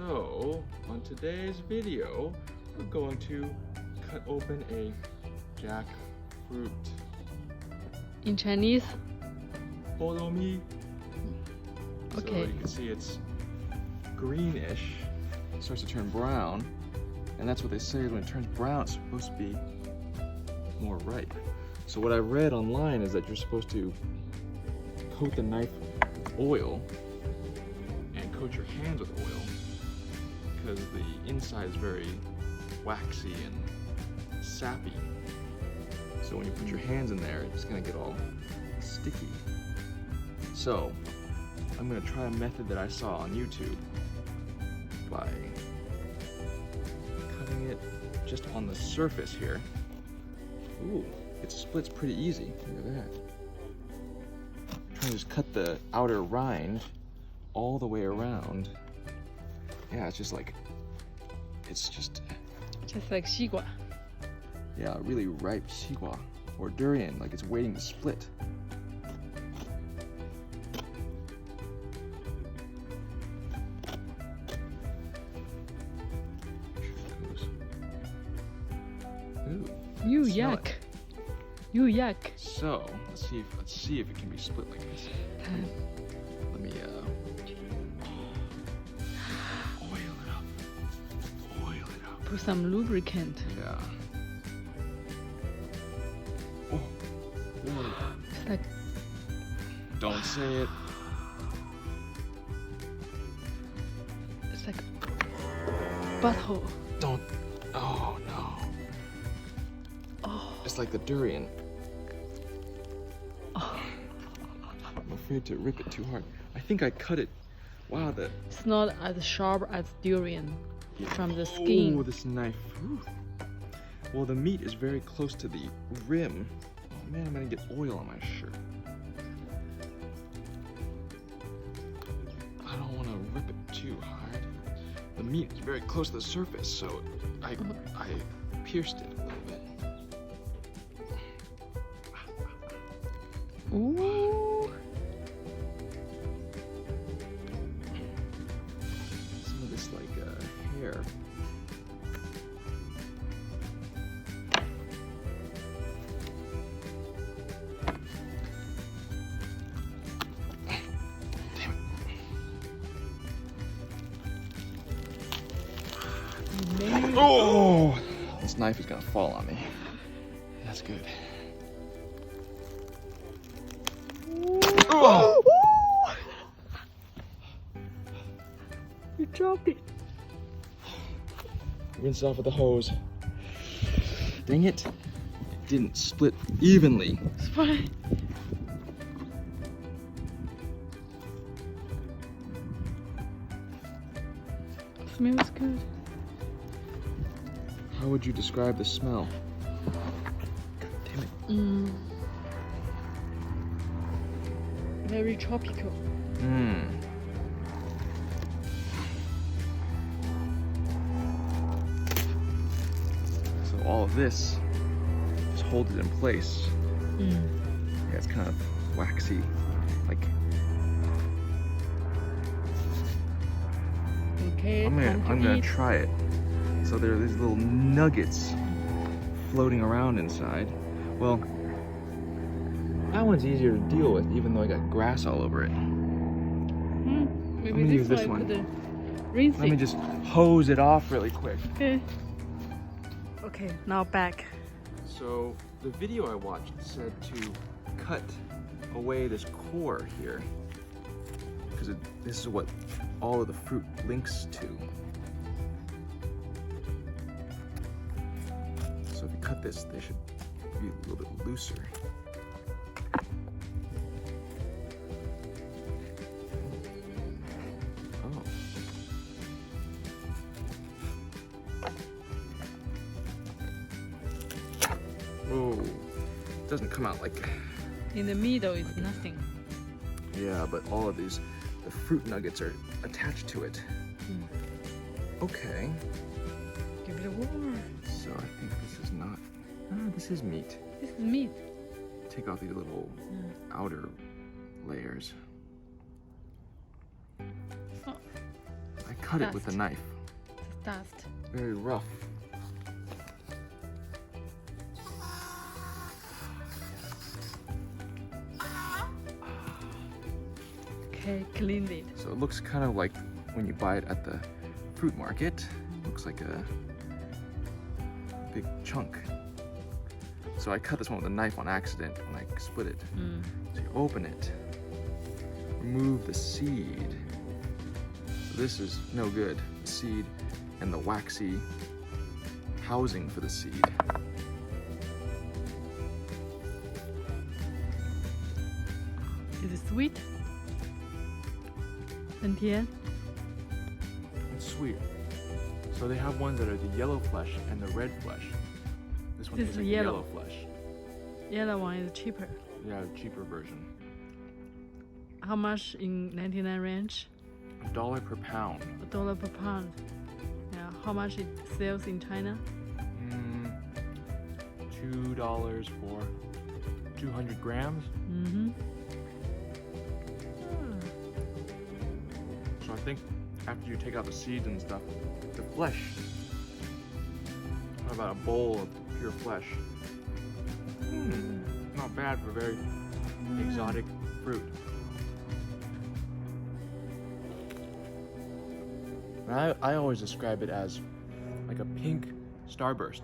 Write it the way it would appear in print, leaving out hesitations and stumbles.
So, on today's video, we're going to cut open a jackfruit. In Chinese? Follow me. Okay. So you can see it's greenish. It starts to turn brown. And that's what they say, when it turns brown, it's supposed to be more ripe. So what I read online is that you're supposed to coat the knife with oil and coat your hands with oil because the inside is very waxy and sappy. So when you put your hands in there, it's gonna get all sticky. So I'm gonna try a method that I saw on YouTube by cutting it just on the surface here. Ooh, it splits pretty easy. Look at that. Try to just cut the outer rind all the way around. Yeah, it's just like西瓜. Yeah, really ripe 西瓜 or durian, like it's waiting to split. You yuck. You yuck. So let's see if it can be split like this. Let me oil it up. Oil it up. Put some lubricant. Yeah. Oh. It's like Don't say it. it's like butthole. Don't. Oh no. Oh. It's like the durian. Oh. I'm afraid to rip it too hard. I think I cut it. Wow, It's not as sharp as durian from the skin. Oh, this knife. Whew. Well, the meat is very close to the rim. Oh man, I'm gonna get oil on my shirt. I don't want to rip it too hard. The meat is very close to the surface, so I pierced it a little bit. Ooh. Some of this hair. Damn it. Oh! This knife is gonna fall on me. That's good. Oh! You dropped it. Rinse off with the hose. Dang it. It didn't split evenly. It's fine. Smells good. How would you describe the smell? Damn it. Very tropical. So all of this just holds it in place. Yeah, it's kind of waxy, like. Okay. I'm gonna try it. So there are these little nuggets floating around inside. Well, that one's easier to deal with, even though I got grass all over it. Maybe I'm gonna use this one. Rinse Let me just hose it off really quick. Okay. Okay, now back. So the video I watched said to cut away this core here, because this is what all of the fruit links to. So if you cut this, they should be a little bit looser. Oh, it doesn't come out like. In the middle is nothing. Yeah, but all of these, the fruit nuggets are attached to it. Okay. Give it a whirl. So I think this is not. Ah, this is meat. This is meat. Take off these little outer layers. Oh. I cut it with a knife. It's dust. Very rough. Okay, cleaned it. So it looks kind of like when you buy it at the fruit market. Looks like a big chunk. So I cut this one with a knife on accident when I split it. So you open it, remove the seed. So this is no good. The seed and the waxy housing for the seed. Is it sweet? 很甜. It's sweet. So they have ones that are the yellow flesh and the red flesh. This one This is is like yellow. yellow flesh. Yellow one is cheaper. Yeah, cheaper version. How much in 99 range? $1 per pound. $1 per pound. Yeah. How much it sells in China? $2 for 200 grams. So I think after you take out the seeds and stuff, the flesh, how about a bowl of pure flesh? Not bad for very exotic fruit. I always describe it as like a pink starburst.